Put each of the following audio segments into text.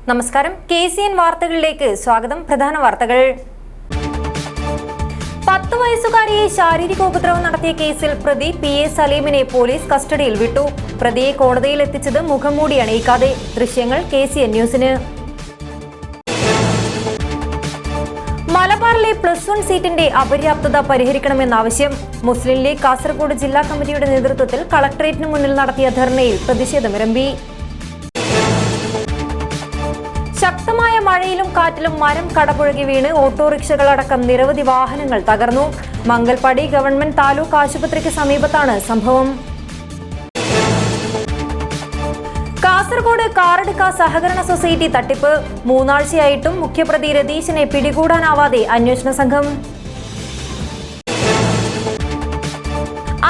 നമസ്കാരം. KCN വാർത്തകളിലേക്ക് സ്വാഗതം. പ്രധാന വാർത്തകൾ. 10 വയസ്സുകാരിയെ ശാരീരികോപദ്രവം നടത്തിയ കേസിൽ പ്രതി PA സലീമിനെ പോലീസ് കസ്റ്റഡിയിൽ വിട്ടു. പ്രതിയെ കോടതിയിൽ എത്തിച്ചത് മുഖംമൂടി അണിയിക്കാതെ. ദൃശ്യങ്ങൾ KCN ന്യൂസിന്. മലബാറിലെ +1 സീറ്റിന്റെ അപര്യാപ്തത പരിഹരിക്കണമെന്ന ആവശ്യം. മുസ്ലിം ലീഗ് കാസർഗോഡ് ജില്ലാ കമ്മിറ്റിയുടെ നേതൃത്വത്തിൽ കളക്ടറേറ്റിന് മുന്നിൽ നടത്തിയ ധർണയിൽ പ്രതിഷേധമിരമ്പി. ശക്തമായ മഴയിലും കാറ്റിലും മരം കടപുഴകി വീണ് ഓട്ടോറിക്ഷകളടക്കം നിരവധി വാഹനങ്ങൾ തകർന്നു. മംഗൽപാടി ഗവൺമെന്റ് താലൂക്ക് ആശുപത്രിക്ക് സമീപത്താണ് സംഭവം. കാസർഗോഡ് കാറടുക്ക സഹകരണ സൊസൈറ്റി തട്ടിപ്പ്. 3 ആഴ്ചയായിട്ടും മുഖ്യപ്രതി രതീശനെ പിടികൂടാനാവാതെ അന്വേഷണ സംഘം.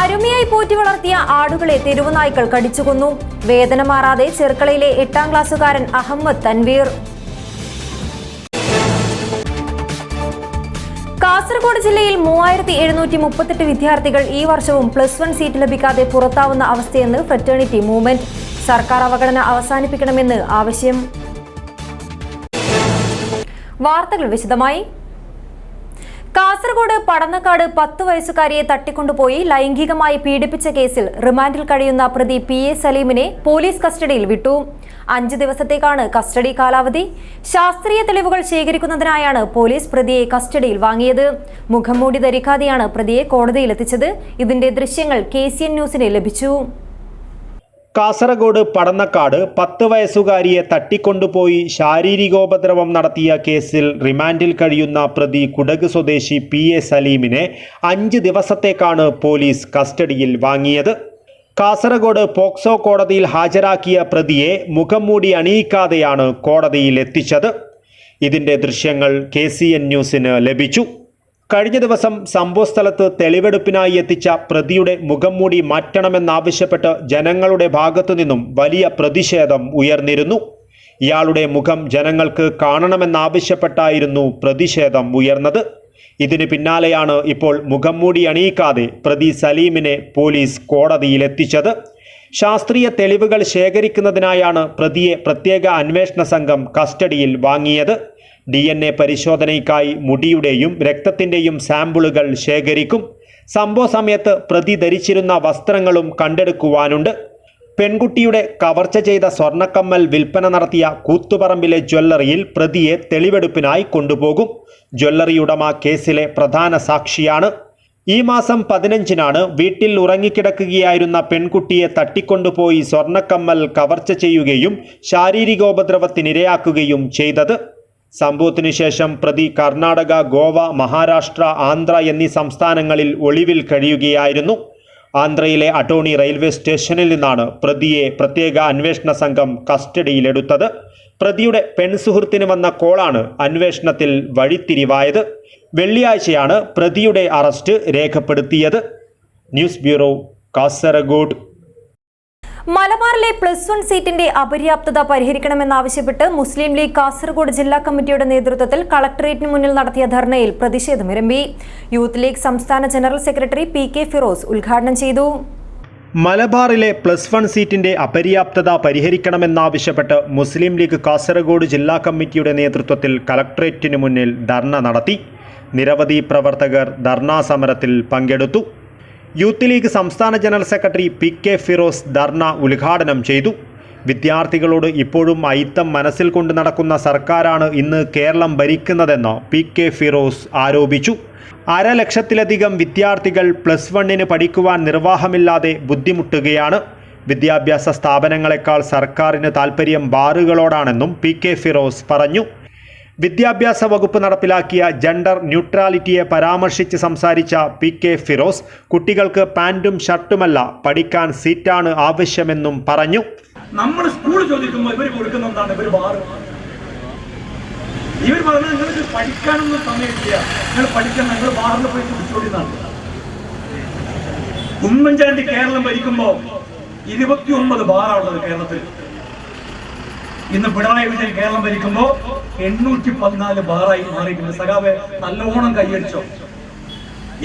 അരുമയായി പോറ്റി വളർത്തിയ ആടുകളെ തെരുവുനായ്ക്കൾ കടിച്ചുകൊന്നു. വേദന മാറാതെ ചെർക്കളയിലെ 8ാം ക്ലാസ്സുകാരൻ അഹമ്മദ് തൻവീർ. കാസർഗോഡ് ജില്ലയിൽ 3738 വിദ്യാർത്ഥികൾ ഈ വർഷവും +1 സീറ്റ് ലഭിക്കാതെ പുറത്താവുന്ന അവസ്ഥയെന്ന് ഫ്രറ്റേണിറ്റി മൂവ്മെന്റ്. സർക്കാർ അവഗണന അവസാനിപ്പിക്കണമെന്ന് ആവശ്യം. വാർത്തകൾ വിശദമായി. കാസർഗോഡ് പടന്നക്കാട് 10 വയസ്സുകാരിയെ തട്ടിക്കൊണ്ടുപോയി ലൈംഗികമായി പീഡിപ്പിച്ച കേസിൽ റിമാൻഡിൽ കഴിയുന്ന പ്രതി PA സലീമിനെ പോലീസ് കസ്റ്റഡിയിൽ വിട്ടു. 5 ദിവസത്തേക്കാണ് കസ്റ്റഡി കാലാവധി. ശാസ്ത്രീയ തെളിവുകൾ ശേഖരിക്കുന്നതിനായാണ് പോലീസ് പ്രതിയെ കസ്റ്റഡിയിൽ വാങ്ങിയത്. മുഖംമൂടി ധരിക്കാതെയാണ് പ്രതിയെ കോടതിയിലെത്തിച്ചത്. ഇതിന്റെ ദൃശ്യങ്ങൾ KCN ന്യൂസിന് ലഭിച്ചു. കാസർഗോഡ് പടന്നക്കാട് 10 വയസ്സുകാരിയെ തട്ടിക്കൊണ്ടുപോയി ശാരീരികോപദ്രവം നടത്തിയ കേസിൽ റിമാൻഡിൽ കഴിയുന്ന പ്രതി കുടക് സ്വദേശി PA സലീമിനെ 5 ദിവസത്തേക്കാണ് പോലീസ് കസ്റ്റഡിയിൽ വാങ്ങിയത്. കാസർഗോഡ് പോക്സോ കോടതിയിൽ ഹാജരാക്കിയ പ്രതിയെ മുഖംമൂടി അണിയിക്കാതെയാണ് കോടതിയിൽ എത്തിച്ചത്. ഇതിൻ്റെ ദൃശ്യങ്ങൾ KCN ന്യൂസിന് ലഭിച്ചു. കഴിഞ്ഞ ദിവസം സംഭവസ്ഥലത്ത് തെളിവെടുപ്പിനായി എത്തിച്ച പ്രതിയുടെ മുഖംമൂടി മാറ്റണമെന്നാവശ്യപ്പെട്ട് ജനങ്ങളുടെ ഭാഗത്തുനിന്നും വലിയ പ്രതിഷേധം ഉയർന്നിരുന്നു. ഇയാളുടെ മുഖം ജനങ്ങൾക്ക് കാണണമെന്നാവശ്യപ്പെട്ടായിരുന്നു പ്രതിഷേധം ഉയർന്നത്. ഇതിന് പിന്നാലെയാണ് ഇപ്പോൾ മുഖംമൂടി അണിയിക്കാതെ പ്രതി സലീമിനെ പോലീസ് കോടതിയിലെത്തിച്ചത്. ശാസ്ത്രീയ തെളിവുകൾ ശേഖരിക്കുന്നതിനായാണ് പ്രതിയെ പ്രത്യേക അന്വേഷണ സംഘം കസ്റ്റഡിയിൽ വാങ്ങിയത്. DNA പരിശോധനയ്ക്കായി മുടിയുടെയും രക്തത്തിൻ്റെയും സാമ്പിളുകൾ ശേഖരിക്കും. സംഭവ സമയത്ത് പ്രതി ധരിച്ചിരുന്ന വസ്ത്രങ്ങളും കണ്ടെടുക്കുവാനുണ്ട്. പെൺകുട്ടിയുടെ കവർച്ച ചെയ്ത സ്വർണ്ണക്കമ്മൽ വിൽപ്പന നടത്തിയ കൂത്തുപറമ്പിലെ ജ്വല്ലറിയിൽ പ്രതിയെ തെളിവെടുപ്പിനായി കൊണ്ടുപോകും. ജ്വല്ലറി ഉടമ കേസിലെ പ്രധാന സാക്ഷിയാണ്. ഈ മാസം 15-നാണ് വീട്ടിൽ ഉറങ്ങിക്കിടക്കുകയായിരുന്ന പെൺകുട്ടിയെ തട്ടിക്കൊണ്ടുപോയി സ്വർണ്ണക്കമ്മൽ കവർച്ച ചെയ്യുകയും ശാരീരികോപദ്രവത്തിനിരയാക്കുകയും ചെയ്തത്. സംഭവത്തിനു ശേഷം പ്രതി കർണാടക, ഗോവ, മഹാരാഷ്ട്ര, ആന്ധ്ര എന്നീ സംസ്ഥാനങ്ങളിൽ ഒളിവിൽ കഴിയുകയായിരുന്നു. ആന്ധ്രയിലെ അട്ടോണി റെയിൽവേ സ്റ്റേഷനിൽ നിന്നാണ് പ്രതിയെ പ്രത്യേക അന്വേഷണ സംഘം കസ്റ്റഡിയിലെടുത്തത്. പ്രതിയുടെ പെൺസുഹൃത്തിന് വന്ന കോളാണ് അന്വേഷണത്തിൽ വഴിത്തിരിവായത്. വെള്ളിയാഴ്ചയാണ് പ്രതിയുടെ അറസ്റ്റ് രേഖപ്പെടുത്തിയത്. News bureau, Kasaragod. മലബാറിലെ +1 സീറ്റിന്റെ അപര്യാപ്തത പരിഹരിക്കണമെന്നാവശ്യപ്പെട്ട് മുസ്ലിം ലീഗ് കാസർഗോഡ് ജില്ലാ കമ്മിറ്റിയുടെ നേതൃത്വത്തിൽ കളക്ടറേറ്റിന് മുന്നിൽ നടത്തിയ ധർണയിൽ പ്രതിഷേധമിരമ്പി. യൂത്ത് ലീഗ് സംസ്ഥാന ജനറൽ സെക്രട്ടറി PK ഫിറോസ് ഉദ്ഘാടനം ചെയ്തു. മലബാറിലെ +1 സീറ്റിന്റെ അപര്യാപ്തത പരിഹരിക്കണമെന്നാവശ്യപ്പെട്ട് മുസ്ലിം ലീഗ് കാസർഗോഡ് ജില്ലാ കമ്മിറ്റിയുടെ നേതൃത്വത്തിൽ കളക്ടറേറ്റിന് മുന്നിൽ ധർണ നടത്തി. നിരവധി പ്രവർത്തകർ ധർണാ സമരത്തിൽ പങ്കെടുത്തു. യൂത്ത് ലീഗ് സംസ്ഥാന ജനറൽ സെക്രട്ടറി PK ഫിറോസ് ധർണ ഉദ്ഘാടനം ചെയ്തു. വിദ്യാർത്ഥികളോട് ഇപ്പോഴും അയിത്തം മനസ്സിൽ കൊണ്ട് നടക്കുന്ന സർക്കാരാണ് ഇന്ന് കേരളം ഭരിക്കുന്നതെന്ന് PK ഫിറോസ് ആരോപിച്ചു. 1.5 ലക്ഷത്തിലധികം വിദ്യാർത്ഥികൾ +1-ന് പഠിക്കുവാൻ നിർവാഹമില്ലാതെ ബുദ്ധിമുട്ടുകയാണ്. വിദ്യാഭ്യാസ സ്ഥാപനങ്ങളെക്കാൾ സർക്കാരിന് താൽപ്പര്യം ബാറുകളോടാണെന്നും PK ഫിറോസ് പറഞ്ഞു. വിദ്യാഭ്യാസ വകുപ്പ് നടപ്പിലാക്കിയ ജെൻഡർ ന്യൂട്രാലിറ്റിയെ പരാമർശിച്ച് സംസാരിച്ച PK ഫിറോസ് കുട്ടികൾക്ക് പാൻറ്റും ഷർട്ടുമല്ല പഠിക്കാൻ സീറ്റാണ് ആവശ്യമെന്നും പറഞ്ഞു. നമ്മൾ സ്കൂൾ ചോദിക്കുമ്പോൾ ഇവർ കൊടുക്കുന്ന എന്താണ്? ഇവർ ബാർ. ഇവർ പറഞ്ഞാൽ നിങ്ങൾക്ക് പഠിക്കാനൊന്നും സമയമില്ല, നിങ്ങൾ പഠിക്കാൻ നിങ്ങൾ ബാറിൽ പോയി കുടിച്ചോടിന്നാണ്. ഉമ്മൻചാണ്ടി കേരളം ഭരിക്കുമ്പോൾ 29 ബാറാണുള്ളത് കേരളത്തിൽ. ഇന്ന് പിണറായി വിജയൻ കേരളം ഭരിക്കുമ്പോൾ 814 ബാറായി മാറിയിട്ടുണ്ട്. സഖാവെ നല്ലോണം കൈയടിച്ചോ.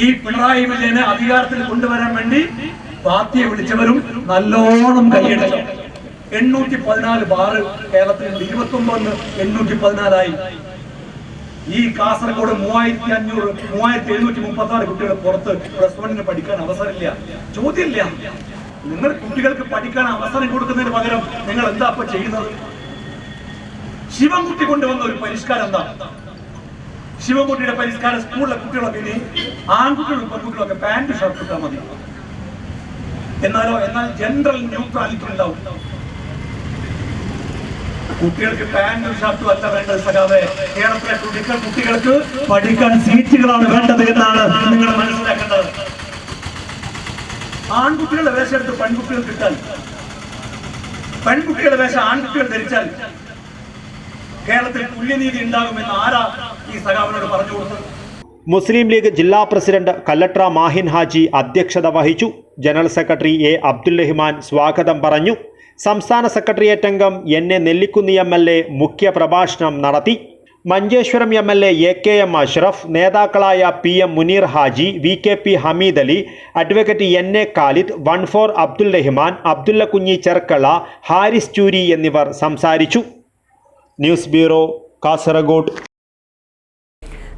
ഈ പിണറായി വിജയനെ അധികാരത്തിൽ കൊണ്ടുവരാൻ വേണ്ടി പാർട്ടിയെ വിളിച്ചവരും നല്ലോണം കൈയടിച്ചോ. 814 ബാറ് കേരളത്തിലുണ്ട്. 21 814 ഈ കാസർഗോഡ് 3736 കുട്ടികൾ പുറത്ത് +1 പഠിക്കാൻ അവസരമില്ല. ചോദ്യമില്ല, നിങ്ങൾ കുട്ടികൾക്ക് പഠിക്കാൻ അവസരം കൊടുക്കുന്നതിന് പകരം നിങ്ങൾ എന്താ ഇപ്പൊ ചെയ്യുന്നത്? ശിവൻകുട്ടി കൊണ്ടുവന്ന ഒരു പരിഷ്കാരം എന്താ? ശിവൻകുട്ടിയുടെ പരിഷ്കാരം സ്കൂളിലെ കുട്ടികളൊക്കെ ഇനി ആൺകുട്ടികളും പെൺകുട്ടികളൊക്കെ പാന്റ് ഷർട്ട് ഇട്ടാൽ മതി. എന്നാൽ ജനറൽ ന്യൂട്രാലിറ്റി ഉണ്ടാവും. കുട്ടികൾക്ക് പാന്റും ഷർട്ടും അല്ല വേണ്ടത് സഖാവേ. കേരളത്തിലെ കുട്ടികൾക്ക് പഠിക്കാൻ സീറ്റുകളാണ് വേണ്ടത് എന്നാണ് നിങ്ങൾ മനസ്സിലാക്കേണ്ടത്. ആൺകുട്ടികളുടെ വേഷം എടുത്ത് പെൺകുട്ടികൾ കിട്ടാൻ, പെൺകുട്ടികളുടെ വേഷം ആൺകുട്ടികൾ ധരിച്ചാൽ കേരളത്തിൽ തുല്യനീതി ഉണ്ടാകുമെന്ന് ആരാ ഈ സഖാവിനോട് പറഞ്ഞു കൊടുത്തത്? മുസ്ലിം ലീഗ് ജില്ലാ പ്രസിഡന്റ് കല്ലട്ര മാഹിൻ ഹാജി അധ്യക്ഷത വഹിച്ചു. ജനറൽ സെക്രട്ടറി എ അബ്ദുൽ-റഹ്മാൻ സ്വാഗതം പറഞ്ഞു. സംസ്ഥാന സെക്രട്ടേറിയറ്റ് അംഗം എൻ.എ. നെല്ലിക്കുന്നി എം.എൽ.എ. മുഖ്യ പ്രഭാഷണം നടത്തി. മഞ്ചേശ്വരം എം.എൽ.എ. എ.കെ.എം. അഷ്റഫ്, നേതാക്കളായ PM. Muneer Haji, വി.കെ.പി. Hameed Ali, advocate എൻ.എ. Khalid, 14 അബ്ദുൽ-റഹ്മാൻ, Abdullah കുഞ്ഞി ചെർക്കള, ഹാരിസ് ചൂരി എന്നിവർ സംസാരിച്ചു. News bureau, Kasaragod.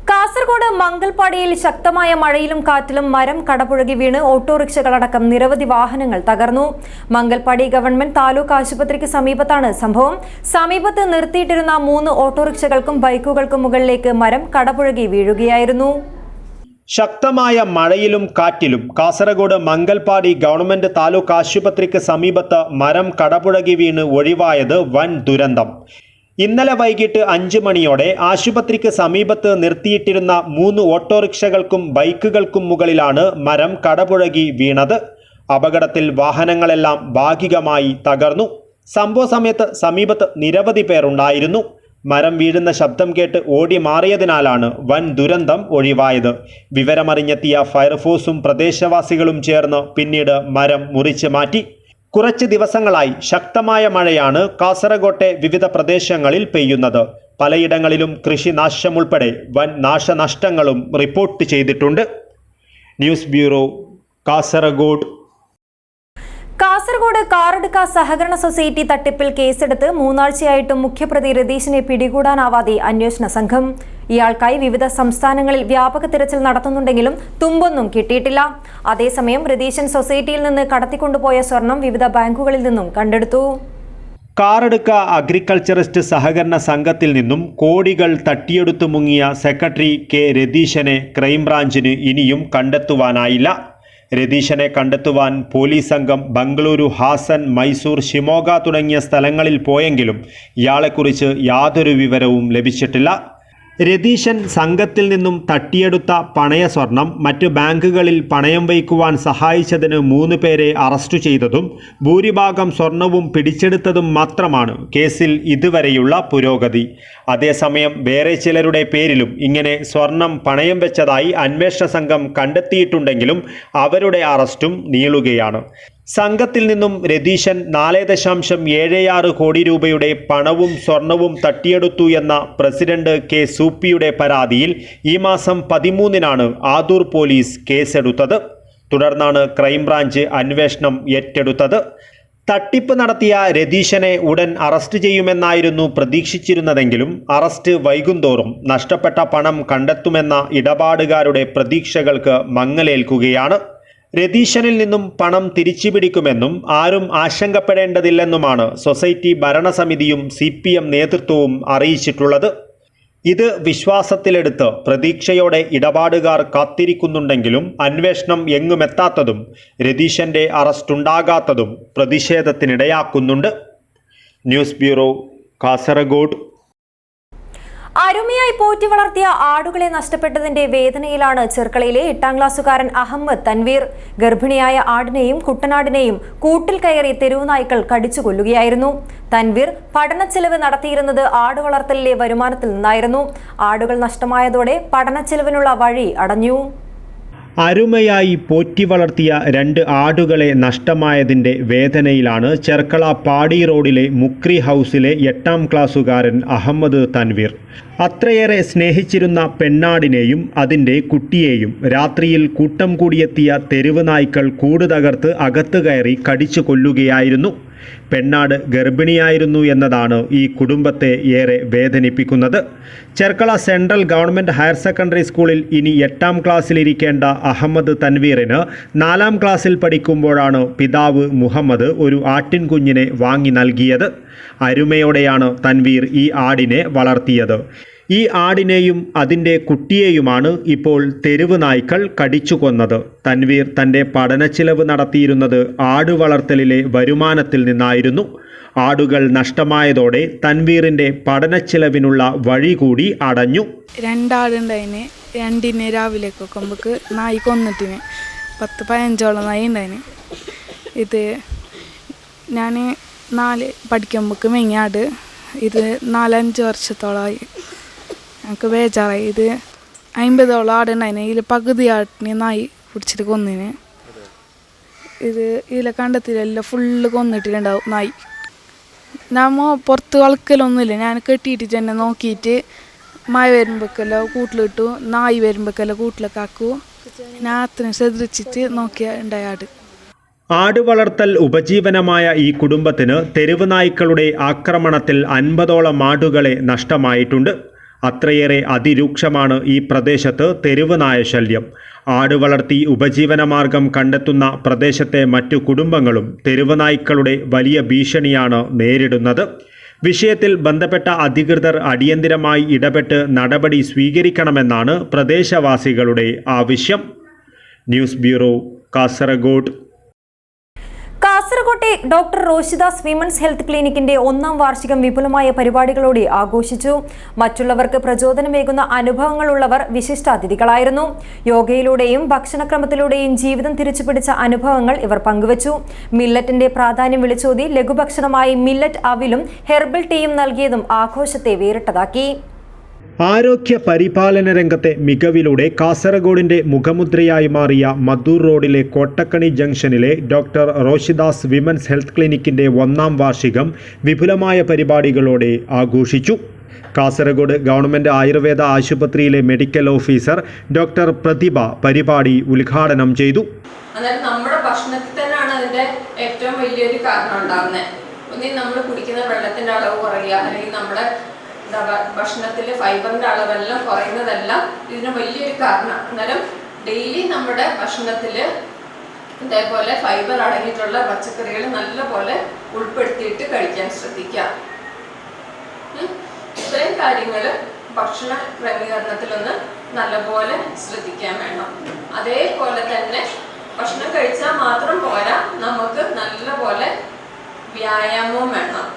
കാസർഗോഡ് മംഗൽപാടിയിൽ ശക്തമായ മഴയിലും കാറ്റിലും മരം കടപുഴകി വീണ് ഓട്ടോറിക്ഷകളടക്കം നിരവധി വാഹനങ്ങൾ തകർന്നു. മംഗൽപാടി ഗവൺമെന്റ് താലൂക്ക് ആശുപത്രിക്ക് സമീപത്താണ് സംഭവം. സമീപത്ത് നിർത്തിയിട്ടിരുന്ന 3 ഓട്ടോറിക്ഷകൾക്കും ബൈക്കുകൾക്കും മുകളിലേക്ക് മരം കടപുഴകി വീഴുകയായിരുന്നു. ശക്തമായ മഴയിലും കാറ്റിലും കാസർഗോഡ് മംഗൽപാടി ഗവൺമെന്റ് താലൂക്ക് ആശുപത്രിക്ക് സമീപത്ത് മരം കടപുഴകി വീണ് ഒഴിവായത് വൻ ദുരന്തം. ഇന്നലെ വൈകിട്ട് 5 മണിയോടെ ആശുപത്രിക്ക് സമീപത്ത് നിർത്തിയിട്ടിരുന്ന 3 ഓട്ടോറിക്ഷകൾക്കും ബൈക്കുകൾക്കും മുകളിലാണ് മരം കടപുഴകി വീണത്. അപകടത്തിൽ വാഹനങ്ങളെല്ലാം ഭാഗികമായി തകർന്നു. സംഭവ സമയത്ത് സമീപത്ത് നിരവധി പേരുണ്ടായിരുന്നു. മരം വീഴുന്ന ശബ്ദം കേട്ട് ഓടി മാറിയതിനാലാണ് വൻ ദുരന്തം ഒഴിവായത്. വിവരമറിഞ്ഞെത്തിയ ഫയർഫോഴ്സും പ്രദേശവാസികളും ചേർന്ന് പിന്നീട് മരം മുറിച്ച് മാറ്റി. കുറച്ച് ദിവസങ്ങളായി ശക്തമായ മഴയാണ് കാസർഗോട്ടെ വിവിധ പ്രദേശങ്ങളിൽ പെയ്യുന്നത്. പലയിടങ്ങളിലും കൃഷിനാശമുൾപ്പെടെ വൻ നാശനഷ്ടങ്ങളും റിപ്പോർട്ട് ചെയ്തിട്ടുണ്ട്. News bureau, Kasaragod. കാസർഗോഡ് കാറടുക്ക സഹകരണ സൊസൈറ്റി തട്ടിപ്പിൽ കേസെടുത്ത് 3 ആഴ്ചയായിട്ടും മുഖ്യപ്രതി രതീശിനെ പിടികൂടാനാവാതെ അന്വേഷണ സംഘം. ഇയാൾക്കായി വിവിധ സംസ്ഥാനങ്ങളിൽ വ്യാപക തിരച്ചിൽ നടത്തുന്നുണ്ടെങ്കിലും തുമ്പൊന്നും കിട്ടിയിട്ടില്ല. അതേസമയം രതീശൻ സൊസൈറ്റിയിൽ നിന്ന് കടത്തിക്കൊണ്ടുപോയ സ്വർണം വിവിധ ബാങ്കുകളിൽ നിന്നും കണ്ടെടുത്തു. കാറടുക്ക അഗ്രികൾച്ചറിസ്റ്റ് സഹകരണ സംഘത്തിൽ നിന്നും കോടികൾ തട്ടിയെടുത്തു മുങ്ങിയ സെക്രട്ടറി കെ രതീശനെ ക്രൈംബ്രാഞ്ചിന് ഇനിയും കണ്ടെത്തുവാനായില്ല. രതീശനെ കണ്ടെത്തുവാൻ പോലീസ് സംഘം ബംഗളൂരു, ഹാസൻ, മൈസൂർ, ഷിമോഗ തുടങ്ങിയ സ്ഥലങ്ങളിൽ പോയെങ്കിലും ഇയാളെക്കുറിച്ച് യാതൊരു വിവരവും ലഭിച്ചിട്ടില്ല. രതീശൻ സംഘത്തിൽ നിന്നും തട്ടിയെടുത്ത പണയ സ്വർണം മറ്റ് ബാങ്കുകളിൽ പണയം വയ്ക്കുവാൻ സഹായിച്ചതിന് 3 പേരെ അറസ്റ്റ് ചെയ്തതും ഭൂരിഭാഗം സ്വർണവും പിടിച്ചെടുത്തതും മാത്രമാണ് കേസിൽ ഇതുവരെയുള്ള പുരോഗതി. അതേസമയം വേറെ ചിലരുടെ പേരിലും ഇങ്ങനെ സ്വർണം പണയം വെച്ചതായി അന്വേഷണ സംഘം കണ്ടെത്തിയിട്ടുണ്ടെങ്കിലും അവരുടെ അറസ്റ്റും നീളുകയാണ്. സംഘത്തിൽ നിന്നും രതീശൻ 4.76 കോടി രൂപയുടെ പണവും സ്വർണവും തട്ടിയെടുത്തു എന്ന പ്രസിഡന്റ് കെ സൂപ്പിയുടെ പരാതിയിൽ ഈ മാസം 13-നാണ് ആദൂർ പോലീസ് കേസെടുത്തത്. തുടർന്നാണ് ക്രൈംബ്രാഞ്ച് അന്വേഷണം ഏറ്റെടുത്തത്. തട്ടിപ്പ് നടത്തിയ രതീശനെ ഉടൻ അറസ്റ്റ് ചെയ്യുമെന്നായിരുന്നു പ്രതീക്ഷിച്ചിരുന്നതെങ്കിലും അറസ്റ്റ് വൈകുന്തോറും നഷ്ടപ്പെട്ട പണം കണ്ടെത്തുമെന്ന ഇടപാടുകാരുടെ പ്രതീക്ഷകൾക്ക് മങ്ങലേൽക്കുകയാണ്. രതീശനിൽ നിന്നും പണം തിരിച്ചുപിടിക്കുമെന്നും ആരും ആശങ്കപ്പെടേണ്ടതില്ലെന്നുമാണ് സൊസൈറ്റി ഭരണസമിതിയും CPM നേതൃത്വവും അറിയിച്ചിട്ടുള്ളത്. ഇത് വിശ്വാസത്തിലെടുത്ത് പ്രതീക്ഷയോടെ ഇടപാടുകാർ കാത്തിരിക്കുന്നുണ്ടെങ്കിലും അന്വേഷണം എങ്ങുമെത്താത്തതും രതീശന്റെ അറസ്റ്റുണ്ടാകാത്തതും പ്രതിഷേധത്തിനിടയാക്കുന്നുണ്ട്. News bureau, Kasaragod. അരുമയായി പോറ്റി വളർത്തിയ ആടുകളെ നഷ്ടപ്പെട്ടതിന്റെ വേദനയിലാണ് ചെർക്കളയിലെ 8ാം ക്ലാസ്സുകാരൻ അഹമ്മദ് തൻവീർ. ഗർഭിണിയായ ആടിനെയും കുട്ടനാടിനെയും കൂട്ടിൽ കയറി തെരുവുനായ്ക്കൾ കടിച്ചു കൊല്ലുകയായിരുന്നു. തൻവീർ പഠനച്ചെലവ് നടത്തിയിരുന്നത് ആടുവളർത്തലിലെ വരുമാനത്തിൽ നിന്നായിരുന്നു. ആടുകൾ നഷ്ടമായതോടെ പഠനച്ചെലവിനുള്ള വഴി അടഞ്ഞു. അരുമയായി പോറ്റി വളർത്തിയ 2 ആടുകളെ നഷ്ടമായതിൻ്റെ വേദനയിലാണ് ചെർക്കള പാടി റോഡിലെ മുക്രി ഹൗസിലെ 8ാം ക്ലാസ്സുകാരൻ അഹമ്മദ് തൻവീർ. അത്രയേറെ സ്നേഹിച്ചിരുന്ന പെണ്ണാടിനെയും അതിൻ്റെ കുട്ടിയെയും രാത്രിയിൽ കൂട്ടം കൂടിയെത്തിയ തെരുവ് നായ്ക്കൾ കൂട് തകർത്ത് അകത്ത് കയറി കടിച്ചു കൊല്ലുകയായിരുന്നു. പെണ്ണാട് ഗർഭിണിയായിരുന്നു എന്നതാണ് ഈ കുടുംബത്തെ ഏറെ വേദനിപ്പിക്കുന്നത്. Cherkala central government higher secondary സ്കൂളിൽ ഇനി 8ാം ക്ലാസ്സിലിരിക്കേണ്ട അഹമ്മദ് തൻവീറിന് 4ാം ക്ലാസ്സിൽ പഠിക്കുമ്പോഴാണ് പിതാവ് മുഹമ്മദ് ഒരു ആട്ടിൻകുഞ്ഞിനെ വാങ്ങി നൽകിയത്. അരുമയോടെയാണ് തൻവീർ ഈ ആടിനെ വളർത്തിയത്. ഈ ആടിനെയും അതിൻ്റെ കുട്ടിയെയുമാണ് ഇപ്പോൾ തെരുവ് നായ്ക്കൾ കടിച്ചു കൊന്നത്. തൻവീർ തൻ്റെ പഠനച്ചിലവ് നടത്തിയിരുന്നത് ആട് വളർത്തലിലെ വരുമാനത്തിൽ നിന്നായിരുന്നു. ആടുകൾ നഷ്ടമായതോടെ തൻവീറിൻ്റെ പഠനച്ചിലവിനുള്ള വഴി കൂടി അടഞ്ഞു. 2 ആടുണ്ടായിന്. 2 രാവിലെ കൊമ്പക്ക് നായി കൊന്നിട്ടിന് 10-15 നായി ഉണ്ടായിന്. ഇത് ഞാൻ 4 പഠിക്കുമ്പോക്ക് മെങ്ങിയാട്. ഇത് 4-5 വർഷത്തോളമായി. എനിക്ക് ബേജാറായി. ഇത് 50 ആടുണ്ടായിന്. ഇതിൽ പകുതി ആട്ടിന് നായി പിടിച്ചിട്ട് കൊന്നിന്. ഇത് ഇതിലെ കണ്ടത്തിലെല്ലാം ഫുള്ള് കൊന്നിട്ടുണ്ടാവും നായി. നമ്മ പുറത്ത് കളിക്കലൊന്നുമില്ല. ഞാൻ കെട്ടിയിട്ട് തന്നെ നോക്കിയിട്ട് മഴ വരുമ്പോഴേക്കെല്ലാം കൂട്ടിലിട്ടു, നായി വരുമ്പോഴേക്കെല്ലാം കൂട്ടിലൊക്കെ ആക്കൂ. ഞാൻ അത്രയും ശ്രദ്ധിച്ചിട്ട് നോക്കിയ ഉണ്ടായ ആട്. ആട് വളർത്തൽ ഉപജീവനമായ ഈ കുടുംബത്തിന് തെരുവ് നായ്ക്കളുടെ ആക്രമണത്തിൽ 50ഓളം ആടുകളെ നഷ്ടമായിട്ടുണ്ട്. അത്രയേറെ അതിരൂക്ഷമാണ് ഈ പ്രദേശത്ത് തെരുവ് നായ ശല്യം. ആട് വളർത്തി ഉപജീവനമാർഗം കണ്ടെത്തുന്ന പ്രദേശത്തെ മറ്റു കുടുംബങ്ങളും തെരുവ് നായ്ക്കളുടെ വലിയ ഭീഷണിയാണ് നേരിടുന്നത്. വിഷയത്തിൽ ബന്ധപ്പെട്ട അധികൃതർ അടിയന്തിരമായി ഇടപെട്ട് നടപടി സ്വീകരിക്കണമെന്നാണ് പ്രദേശവാസികളുടെ ആവശ്യം. News bureau, Kasaragod. കാസർകോട്ടെ ഡോക്ടർ റോഷിദാസ് വിമൻസ് ഹെൽത്ത് ക്ലിനിക്കിന്റെ 1ാം വാർഷികം വിപുലമായ പരിപാടികളോടെ ആഘോഷിച്ചു. മറ്റുള്ളവർക്ക് പ്രചോദനമേകുന്ന അനുഭവങ്ങളുള്ളവർ വിശിഷ്ടാതിഥികളായിരുന്നു. യോഗയിലൂടെയും ഭക്ഷണക്രമത്തിലൂടെയും ജീവിതം തിരിച്ചുപിടിച്ച അനുഭവങ്ങൾ ഇവർ പങ്കുവച്ചു. മില്ലറ്റിന്റെ പ്രാധാന്യം വിളിച്ചോതി ലഘുഭക്ഷണമായി മില്ലറ്റ് അവിലും ഹെർബൽ ടീയും നൽകിയതും ആഘോഷത്തെ വേറിട്ടതാക്കി. ആരോഗ്യ പരിപാലന രംഗത്തെ മികവിലൂടെ കാസർഗോഡിൻ്റെ മുഖമുദ്രയായി മാറിയ മധൂർ റോഡിലെ കോട്ടക്കണി ജംഗ്ഷനിലെ ഡോക്ടർ റോഷിദാസ് വിമൻസ് ഹെൽത്ത് ക്ലിനിക്കിൻ്റെ 1ാം വാർഷികം വിപുലമായ പരിപാടികളോടെ ആഘോഷിച്ചു. കാസർഗോഡ് ഗവൺമെൻറ് ആയുർവേദ ആശുപത്രിയിലെ മെഡിക്കൽ ഓഫീസർ ഡോക്ടർ പ്രതിഭ പരിപാടി ഉദ്ഘാടനം ചെയ്തു. അന്നേരം നമ്മുടെ ഭക്ഷണത്തിൽ തന്നെയാണ് അതിൻ്റെ ഏറ്റവും വലിയൊരു കാരണം ഉണ്ടാകുന്നത്. ഒന്നിൽ നമ്മൾ കുടിക്കുന്ന വെള്ളത്തിൻ്റെ അളവ് കുറയുക, അല്ലെങ്കിൽ നമ്മുടെ ഭക്ഷണത്തിൽ ഫൈബറിൻ്റെ അളവെല്ലാം കുറയുന്നതെല്ലാം ഇതിന് വലിയൊരു കാരണം. അന്നേരം ഡെയിലി നമ്മുടെ ഭക്ഷണത്തിൽ ഇതേപോലെ ഫൈബർ അടങ്ങിയിട്ടുള്ള പച്ചക്കറികൾ നല്ലപോലെ ഉൾപ്പെടുത്തിയിട്ട് കഴിക്കാൻ ശ്രദ്ധിക്കുക. ഇത്രയും കാര്യങ്ങൾ ഭക്ഷണ ക്രമീകരണത്തിലൊന്ന് നല്ലപോലെ ശ്രദ്ധിക്കാൻ വേണം. അതേപോലെ തന്നെ ഭക്ഷണം കഴിച്ചാൽ മാത്രം പോരാ, നമുക്ക് നല്ലപോലെ വ്യായാമവും വേണം.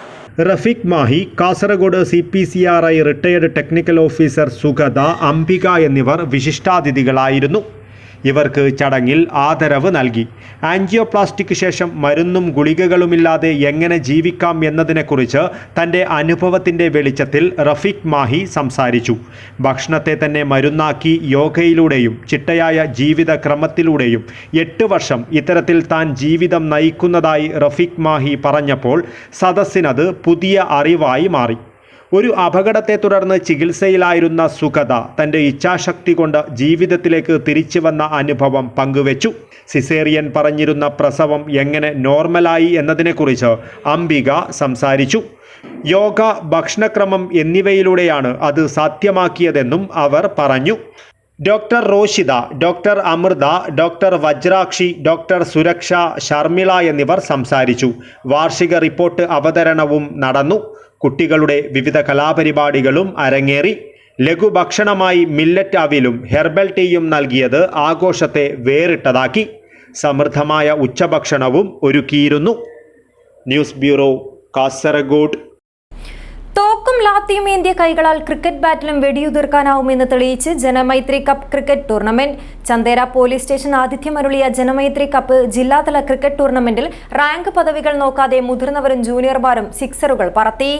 Rafeeq Mahe, Kasaragod CPCRI retired technical officer Sugatha, Ambika എന്നിവർ വിശിഷ്ടാതിഥികളായിരുന്നു. ഇവർക്ക് ചടങ്ങിൽ ആദരവ് നൽകി. ആൻജിയോപ്ലാസ്റ്റിക് ശേഷം മരുന്നും ഗുളികകളുമില്ലാതെ എങ്ങനെ ജീവിക്കാം എന്നതിനെക്കുറിച്ച് തൻ്റെ അനുഭവത്തിൻ്റെ വെളിച്ചത്തിൽ റഫീഖ് മാഹി സംസാരിച്ചു. ഭക്ഷണത്തെ തന്നെ മരുന്നാക്കി യോഗയിലൂടെയും ചിട്ടയായ ജീവിതക്രമത്തിലൂടെയും 8 വർഷം ഇത്തരത്തിൽ താൻ ജീവിതം നയിക്കുന്നതായി റഫീഖ് മാഹി പറഞ്ഞപ്പോൾ സദസ്സിനത് പുതിയ അറിവായി മാറി. ഒരു അപകടത്തെ തുടർന്ന് ചികിത്സയിലായിരുന്ന സുഗത തൻ്റെ ഇച്ഛാശക്തി കൊണ്ട് ജീവിതത്തിലേക്ക് തിരിച്ചു വന്ന അനുഭവം പങ്കുവച്ചു. സിസേറിയൻ പറഞ്ഞിരുന്ന പ്രസവം എങ്ങനെ നോർമലായി എന്നതിനെക്കുറിച്ച് അംബിക സംസാരിച്ചു. യോഗ, ഭക്ഷണക്രമം എന്നിവയിലൂടെയാണ് അത് സാധ്യമാക്കിയതെന്നും അവർ പറഞ്ഞു. Doctor Roshida, doctor Amritha, doctor Vajrakshi, doctor Suraksha, Sharmila എന്നിവർ സംസാരിച്ചു. വാർഷിക റിപ്പോർട്ട് അവതരണവും നടന്നു. കുട്ടികളുടെ വിവിധ കലാപരിപാടികളും അരങ്ങേറി. ലഘുഭക്ഷണമായി മില്ലറ്റ് അവിലും ഹെർബൽ ടീയും നൽകിയത് ആഘോഷത്തെ വേറിട്ടതാക്കി. സമൃദ്ധമായ ഉച്ചഭക്ഷണവും ഒരുക്കിയിരുന്നു. News bureau, Kasaragod. തോക്കും ലാത്തിയും ഏന്തിയ കൈകളാൽ ക്രിക്കറ്റ് ബാറ്റിലും വെടിയുതിർക്കാനാവുമെന്ന് തെളിയിച്ച് Janamaithri cup cricket tournament. Chandera police station ആതിഥ്യമരുളിയ ജനമൈത്രി കപ്പ് ജില്ലാതല ക്രിക്കറ്റ് ടൂർണമെന്റിൽ റാങ്ക് പദവികൾ നോക്കാതെ മുതിർന്നവരും ജൂനിയർമാരും സിക്സറുകൾ പറത്തി.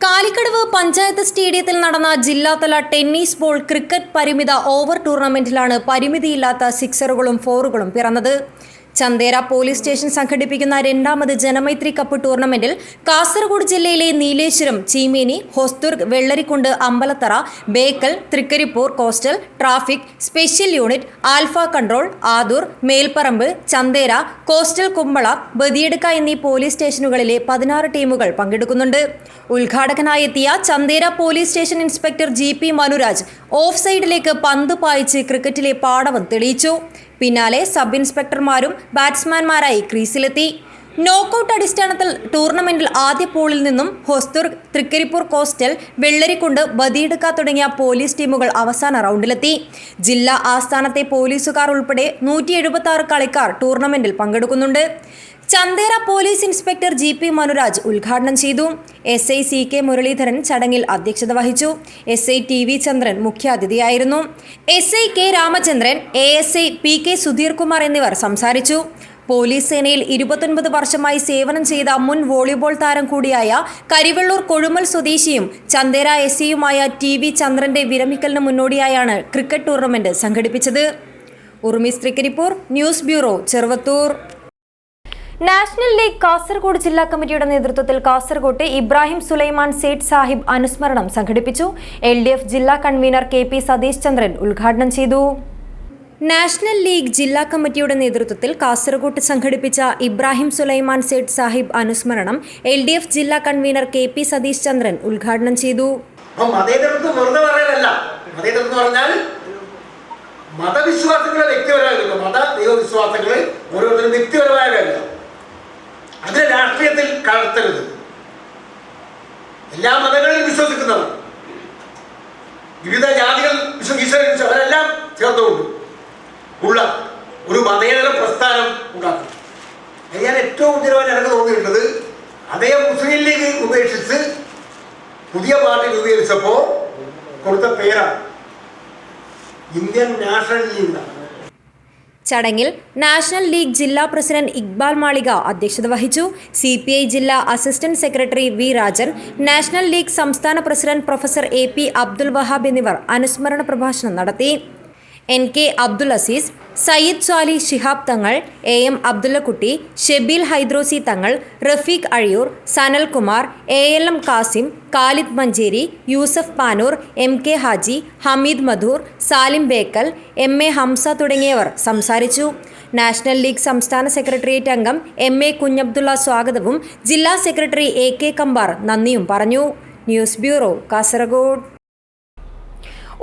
കാലിക്കടവ് പഞ്ചായത്ത് സ്റ്റേഡിയത്തിൽ നടന്ന ജില്ലാതല ടെന്നീസ് ബോൾ ക്രിക്കറ്റ് പരിമിത ഓവർ ടൂർണമെന്റിലാണ് പരിമിതിയില്ലാത്ത സിക്സറുകളും ഫോറുകളും പിറന്നത്. ചന്തേര പോലീസ് സ്റ്റേഷൻ സംഘടിപ്പിക്കുന്ന രണ്ടാമത് ജനമൈത്രി കപ്പ് ടൂർണമെന്റിൽ കാസർഗോഡ് ജില്ലയിലെ Nileshwaram, Cheemeni, Hosdurg, Vellarikundu, Ambalathara, Bekal, Trikaripur coastal, traffic, special unit, alpha control, Adoor, Melparamba, Chandera, coastal Kumbala, Badiyadka എന്നീ പോലീസ് സ്റ്റേഷനുകളിലെ 16 ടീമുകൾ പങ്കെടുക്കുന്നുണ്ട്. ഉദ്ഘാടകനായെത്തിയ Chandera police station inspector GP Manuraj off സൈഡിലേക്ക് പന്ത് പായിച്ച് ക്രിക്കറ്റിലെ പാടവം തെളിയിച്ചു. പിന്നാലെ സബ് ഇൻസ്പെക്ടർമാരും ബാറ്റ്സ്മാൻമാരായി ക്രീസിലെത്തി. നോക്കൌട്ട് അടിസ്ഥാനത്തിൽ ടൂർണമെന്റിൽ ആദ്യ പൂളിൽ നിന്നും ഹൊസ്ദുർഗ്, തൃക്കരിപ്പൂർ കോസ്റ്റൽ, വെള്ളരിക്കുണ്ട്, ബദിയടുക്ക തുടങ്ങിയ പോലീസ് ടീമുകൾ അവസാന റൗണ്ടിലെത്തി. ജില്ലാ ആസ്ഥാനത്തെ പോലീസുകാർ ഉൾപ്പെടെ 176 കളിക്കാർ ടൂർണമെന്റിൽ പങ്കെടുക്കുന്നുണ്ട്. Chanthera police inspector GP Manuraj ഉദ്ഘാടനം ചെയ്തു. SI CK മുരളീധരൻ ചടങ്ങിൽ അധ്യക്ഷത വഹിച്ചു. SI TV ചന്ദ്രൻ മുഖ്യാതിഥിയായിരുന്നു. SI K Ramachandran, ASI PK Sudheer Kumar എന്നിവർ സംസാരിച്ചു. പോലീസ് സേനയിൽ 29 വർഷമായി സേവനം ചെയ്ത മുൻ വോളിബോൾ താരം കൂടിയായ കരിവെള്ളൂർ കൊഴുമൽ സ്വദേശിയും ചന്തേര SIയുമായ TV ചന്ദ്രന്റെ വിരമിക്കലിന് മുന്നോടിയായാണ് ക്രിക്കറ്റ് ടൂർണമെന്റ് സംഘടിപ്പിച്ചത്. Urumees Trikaripur, news bureau, Cheruvathur. National league Kasaragod ജില്ലാ കമ്മിറ്റിയുടെ നേതൃത്വത്തിൽ കാസർഗോട്ട് ഇബ്രാഹിം സുലൈമാൻ സേഠ് സാഹിബ് അനുസ്മരണം സംഘടിപ്പിച്ചു. LDF ജില്ലാ കൺവീനർ KP സതീഷ് ചന്ദ്രൻ ഉദ്ഘാടനം ചെയ്തു. നാഷണൽ ലീഗ് ജില്ലാ കമ്മിറ്റിയുടെ നേതൃത്വത്തിൽ കാസർഗോട്ട് സംഘടിപ്പിച്ച ഇബ്രാഹിം സുലൈമാൻ സേഠ് സാഹിബ് അനുസ്മരണം LDF ജില്ലാ കൺവീനർ KP സതീഷ് ചന്ദ്രൻ ഉദ്ഘാടനം ചെയ്തു. മതവിശ്വാസങ്ങളെ വ്യക്തിപരമായിരുന്നു. ദൈവവിശ്വാസങ്ങളെ ഓരോരുത്തരും വ്യക്തിപരമായ കാര്യമാണ്. അതിനെ രാഷ്ട്രീയത്തിൽ കലർത്തരുത്. എല്ലാ മതങ്ങളിലും വിശ്വസിക്കുന്നവർ, വിവിധ ജാതികൾ ഈശ്വരൻ അവരെല്ലാം ചേർന്നുകൊണ്ട് ഉള്ള ഒരു മതേതര പ്രസ്ഥാനം ഉണ്ടാക്കും. ഞാൻ ഏറ്റവും ഉചിതമായി എനിക്ക് തോന്നിയിട്ടുള്ളത്, അദ്ദേഹം മുസ്ലിം ലീഗ് ഉപേക്ഷിച്ച് പുതിയ പാർട്ടി രൂപീകരിച്ചപ്പോൾ കൊടുത്ത പേരാണ് ഇന്ത്യൻ നാഷണൽ ലീഗ്. ചടങ്ങിൽ നാഷണൽ ലീഗ് ജില്ലാ പ്രസിഡന്റ് ഇക്ബാൽ മാളിക അധ്യക്ഷത വഹിച്ചു. CPI ജില്ലാ assistant secretary V Rajan, national league സംസ്ഥാന president professor AP Abdul Wahab എന്നിവർ അനുസ്മരണ പ്രഭാഷണം നടത്തി. NK Abdul Azeez, Sayyid Swali Shihab Thangal, AM Abdullakutty, Shebeel Hydrosi Thangal, Rafeeq Azhiyur, Sanalkumar, ALM Kasim, Khalid Manjeri, Yusuf Panoor, MK Haji, Hameed Madhur, Salim Bekal, MA Hamza തുടങ്ങിയവർ സംസാരിച്ചു. നാഷണൽ ലീഗ് സംസ്ഥാന സെക്രട്ടേറിയറ്റ് അംഗം MA കുഞ്ഞബ്ദുള്ള സ്വാഗതവും ജില്ലാ സെക്രട്ടറി AK കമ്പാർ നന്ദിയും പറഞ്ഞു. News bureau, Kasaragod.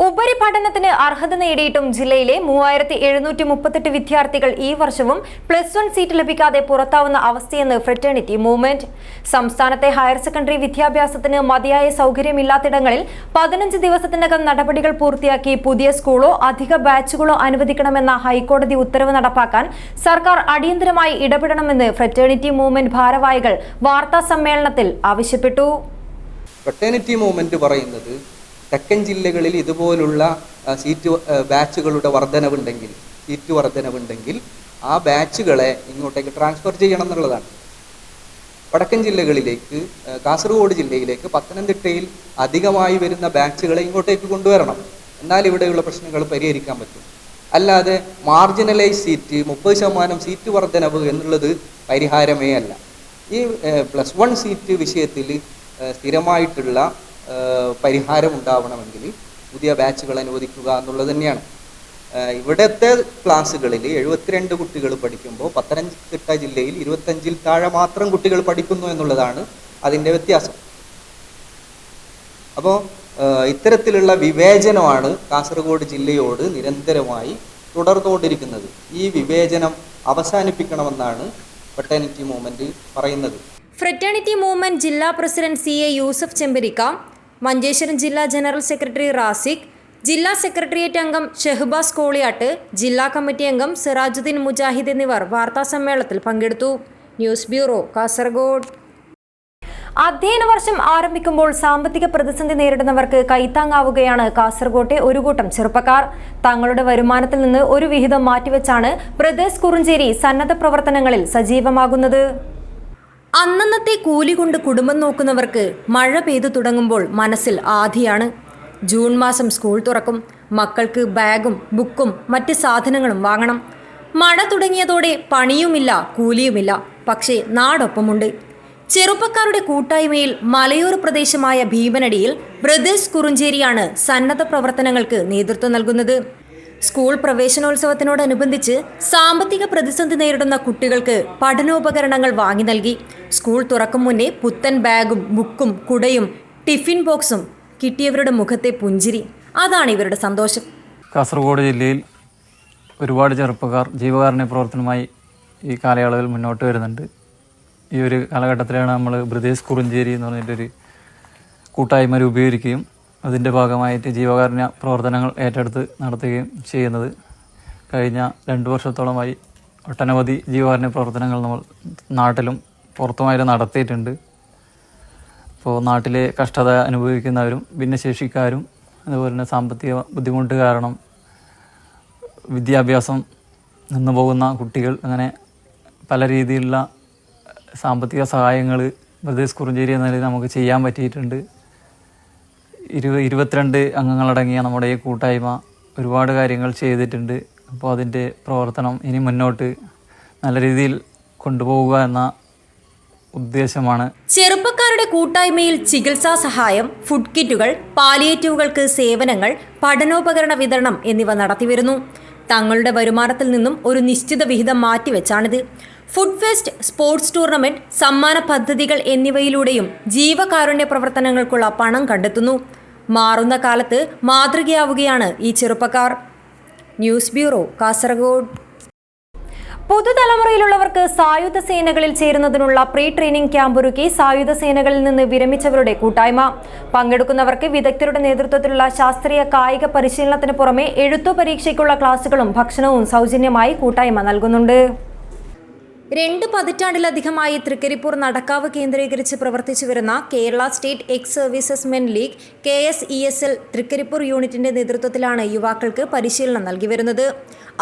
ഉപരിപഠനത്തിന് അർഹത നേടിയിട്ടും ജില്ലയിലെ 3738 വിദ്യാർത്ഥികൾ ഈ വർഷവും +1 സീറ്റ് ലഭിക്കാതെ പുറത്താവുന്ന അവസ്ഥയെന്ന് ഫ്രറ്റേണിറ്റി മൂവ്മെന്റ്. സംസ്ഥാനത്തെ ഹയർ സെക്കൻഡറി വിദ്യാഭ്യാസത്തിന് മതിയായ സൗകര്യമില്ലാത്തിടങ്ങളിൽ 15 ദിവസത്തിനകം നടപടികൾ പൂർത്തിയാക്കി പുതിയ സ്കൂളോ അധിക ബാച്ചുകളോ അനുവദിക്കണമെന്ന ഹൈക്കോടതി ഉത്തരവ് നടപ്പാക്കാൻ സർക്കാർ അടിയന്തരമായി ഇടപെടണമെന്ന് ഫ്രറ്റേണിറ്റി മൂവ്മെന്റ് ഭാരവാഹികൾ വാർത്താ സമ്മേളനത്തിൽ ആവശ്യപ്പെട്ടു. ഫ്രറ്റേണിറ്റി മൂവ്മെന്റ് പറയുന്നത്, തെക്കൻ ജില്ലകളിൽ ഇതുപോലുള്ള ബാച്ചുകളുടെ സീറ്റ് വർധനവുണ്ടെങ്കിൽ ആ ബാച്ചുകളെ ഇങ്ങോട്ടേക്ക് ട്രാൻസ്ഫർ ചെയ്യണം എന്നുള്ളതാണ്. വടക്കൻ ജില്ലകളിലേക്ക്, കാസർഗോഡ് ജില്ലയിലേക്ക്, പത്തനംതിട്ടയിൽ അധികമായി വരുന്ന ബാച്ചുകളെ ഇങ്ങോട്ടേക്ക് കൊണ്ടുവരണം. എന്നാൽ ഇവിടെയുള്ള പ്രശ്നങ്ങൾ പരിഹരിക്കാൻ പറ്റും. അല്ലാതെ മാർജിനലൈസ് സീറ്റ് 30% സീറ്റ് വർധനവ് എന്നുള്ളത് പരിഹാരമേ അല്ല. ഈ +1 സീറ്റ് വിഷയത്തിൽ സ്ഥിരമായിട്ടുള്ള പരിഹാരം ഉണ്ടാവണമെങ്കിൽ പുതിയ ബാച്ചുകൾ അനുവദിക്കുക എന്നുള്ളത് തന്നെയാണ്. ഇവിടുത്തെ ക്ലാസ്സുകളിൽ 72 കുട്ടികൾ പഠിക്കുമ്പോൾ പത്തനംതിട്ട ജില്ലയിൽ 25-ൽ താഴെ മാത്രം കുട്ടികൾ പഠിക്കുന്നു എന്നുള്ളതാണ് അതിൻ്റെ വ്യത്യാസം. അപ്പോൾ ഇത്തരത്തിലുള്ള വിവേചനമാണ് കാസർഗോഡ് ജില്ലയോട് നിരന്തരമായി തുടർന്നുകൊണ്ടിരിക്കുന്നത്. ഈ വിവേചനം അവസാനിപ്പിക്കണമെന്നാണ് ഫ്രറ്റേണിറ്റി മൂവ്മെന്റ് പറയുന്നത്. ഫ്രറ്റേണിറ്റി മൂവ്മെന്റ് ജില്ലാ പ്രസിഡന്റ് CA യൂസഫ് ചെമ്പരിക്ക, മഞ്ചേശ്വരം ജില്ലാ ജനറൽ സെക്രട്ടറി റാസിഖ്, ജില്ലാ സെക്രട്ടേറിയറ്റ് അംഗം ഷെഹബാസ് കോളിയാട്ട്, ജില്ലാ കമ്മിറ്റി അംഗം സിറാജുദ്ദീൻ മുജാഹിദ് എന്നിവർ വാർത്താസമ്മേളനത്തിൽ പങ്കെടുത്തു. News bureau, Kasaragod. അധ്യയന വർഷം ആരംഭിക്കുമ്പോൾ സാമ്പത്തിക പ്രതിസന്ധി നേരിടുന്നവർക്ക് കൈത്താങ്ങാവുകയാണ് കാസർഗോട്ടെ ഒരു കൂട്ടം ചെറുപ്പക്കാർ. തങ്ങളുടെ വരുമാനത്തിൽ നിന്ന് ഒരു വിഹിതം മാറ്റിവെച്ചാണ് ബ്രദേഴ്സ് കുറുഞ്ചേരി സന്നദ്ധ പ്രവർത്തനങ്ങളിൽ സജീവമാകുന്നത്. അന്നന്നത്തെ കൂലി കൊണ്ട് കുടുംബം നോക്കുന്നവർക്ക് മഴ പെയ്തു തുടങ്ങുമ്പോൾ മനസ്സിൽ ആധിയാണ്. ജൂൺ മാസം സ്കൂൾ തുറക്കും. മക്കൾക്ക് ബാഗും ബുക്കും മറ്റ് സാധനങ്ങളും വാങ്ങണം. മഴ തുടങ്ങിയതോടെ പണിയുമില്ല, കൂലിയുമില്ല. പക്ഷേ നാടൊപ്പമുണ്ട്. ചെറുപ്പക്കാരുടെ കൂട്ടായ്മയിൽ മലയോര പ്രദേശമായ ഭീമനടിയിൽ ബ്രദേഴ്സ് കുറുഞ്ചേരിയാണ് സന്നദ്ധ പ്രവർത്തനങ്ങൾക്ക് നേതൃത്വം നൽകുന്നത്. സ്കൂൾ പ്രവേശനോത്സവത്തിനോടനുബന്ധിച്ച് സാമ്പത്തിക പ്രതിസന്ധി നേരിടുന്ന കുട്ടികൾക്ക് പഠനോപകരണങ്ങൾ വാങ്ങി നൽകി. സ്കൂൾ തുറക്കും മുന്നേ പുത്തൻ ബാഗും ബുക്കും കുടയും ടിഫിൻ ബോക്സും കിട്ടിയവരുടെ മുഖത്തെ പുഞ്ചിരി, അതാണ് ഇവരുടെ സന്തോഷം. കാസർഗോഡ് ജില്ലയിൽ ഒരുപാട് ചെറുപ്പക്കാർ ജീവകാരുണ്യ പ്രവർത്തനമായി ഈ കാലയളവിൽ മുന്നോട്ട് വരുന്നുണ്ട്. ഈ ഒരു കാലഘട്ടത്തിലാണ് നമ്മൾ ബ്രദേഴ്സ് കുറുഞ്ചേരി എന്ന് പറഞ്ഞിട്ടൊരു കൂട്ടായ്മ രൂപീകരിക്കുകയും അതിൻ്റെ ഭാഗമായിട്ട് ജീവകാരുണ്യ പ്രവർത്തനങ്ങൾ ഏറ്റെടുത്ത് നടത്തുകയും ചെയ്യുന്നത്. കഴിഞ്ഞ 2 വർഷത്തോളമായി ഒട്ടനവധി ജീവകാരുണ്യ പ്രവർത്തനങ്ങൾ നമ്മൾ നാട്ടിലും പുറത്തുമായിട്ട് നടത്തിയിട്ടുണ്ട്. അപ്പോൾ നാട്ടിലെ കഷ്ടത അനുഭവിക്കുന്നവരും ഭിന്നശേഷിക്കാരും അതുപോലെ തന്നെ സാമ്പത്തിക ബുദ്ധിമുട്ട് കാരണം വിദ്യാഭ്യാസം നിന്നു പോകുന്ന കുട്ടികൾ, അങ്ങനെ പല രീതിയിലുള്ള സാമ്പത്തിക സഹായങ്ങൾ ബ്രദേഴ്സ് കുറുഞ്ചേരി എന്ന നിലയിൽ നമുക്ക് ചെയ്യാൻ പറ്റിയിട്ടുണ്ട്. 22 അംഗങ്ങളടങ്ങിയ നമ്മുടെ ഈ കൂട്ടായ്മ ഒരുപാട് കാര്യങ്ങൾ ചെയ്തിട്ടുണ്ട്. അപ്പോൾ അതിൻ്റെ പ്രവർത്തനം ഇനി മുന്നോട്ട് നല്ല രീതിയിൽ കൊണ്ടുപോവുക എന്ന ഉദ്ദേശമാണ്. ചെറുപ്പക്കാരുടെ കൂട്ടായ്മയിൽ ചികിത്സാ സഹായം, ഫുഡ് കിറ്റുകൾ, പാലിയേറ്റീവുകൾക്ക് സേവനങ്ങൾ, പഠനോപകരണ വിതരണം എന്നിവ നടത്തിവരുന്നു. തങ്ങളുടെ വരുമാനത്തിൽ നിന്നും ഒരു നിശ്ചിത വിഹിതം മാറ്റിവെച്ചാണിത്. ഫുഡ് ഫെസ്റ്റ്, സ്പോർട്സ് ടൂർണമെന്റ്, സമ്മാന പദ്ധതികൾ എന്നിവയിലൂടെയും ജീവകാരുണ്യ പ്രവർത്തനങ്ങൾക്കുള്ള പണം കണ്ടെത്തുന്നു. മാറുന്ന കാലത്ത് മാതൃകയാവുകയാണ് ഈ ചെറുപ്പക്കാർ. News bureau, Kasaragod. പുതുതലമുറയിലുള്ളവർക്ക് സായുധ സേനകളിൽ ചേരുന്നതിനുള്ള പ്രീ ട്രെയിനിംഗ് ക്യാമ്പ് ഒരുക്കി സായുധ സേനകളിൽ നിന്ന് വിരമിച്ചവരുടെ കൂട്ടായ്മ. പങ്കെടുക്കുന്നവർക്ക് വിദഗ്ധരുടെ നേതൃത്വത്തിലുള്ള ശാസ്ത്രീയ കായിക പരിശീലനത്തിന് പുറമെ എഴുത്തു പരീക്ഷയ്ക്കുള്ള ക്ലാസുകളും ഭക്ഷണവും സൗജന്യമായി കൂട്ടായ്മ നൽകുന്നുണ്ട്. 2 പതിറ്റാണ്ടിലധികമായി തൃക്കരിപ്പൂർ നടക്കാവ് കേന്ദ്രീകരിച്ച് പ്രവർത്തിച്ചു വരുന്ന Kerala state ex services men league KSESL Trikaripur യൂണിറ്റിന്റെ നേതൃത്വത്തിലാണ് യുവാക്കൾക്ക് പരിശീലനം നൽകി വരുന്നത്.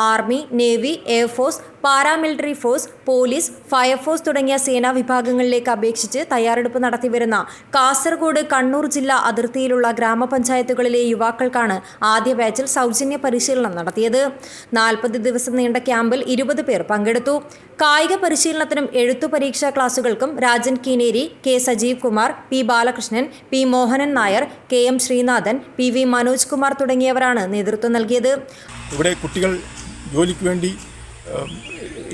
Army, navy, air force, paramilitary force, police, fire force തുടങ്ങിയ സേനാ വിഭാഗങ്ങളിലേക്ക് അപേക്ഷിച്ച് തയ്യാറെടുപ്പ് നടത്തിവരുന്ന കാസർഗോഡ്, കണ്ണൂർ ജില്ലാ അതിർത്തിയിലുള്ള ഗ്രാമപഞ്ചായത്തുകളിലെ യുവാക്കൾക്കാണ് ആദ്യ ബാച്ചിൽ സൗജന്യ പരിശീലനം നടത്തിയത്. 40 ദിവസം നീണ്ട ക്യാമ്പിൽ 20 പേർ പങ്കെടുത്തു. കായിക പരിശീലനത്തിനും എഴുത്തു പരീക്ഷാ ക്ലാസുകൾക്കും Rajan Keeneri, K Sajeev Kumar, P Balakrishnan, P Mohanan Nair, KM Sreenathan, PV Manoj Kumar തുടങ്ങിയവരാണ് നേതൃത്വം നൽകിയത്. ഇവിടെ കുട്ടികൾ ജോലിക്ക് വേണ്ടി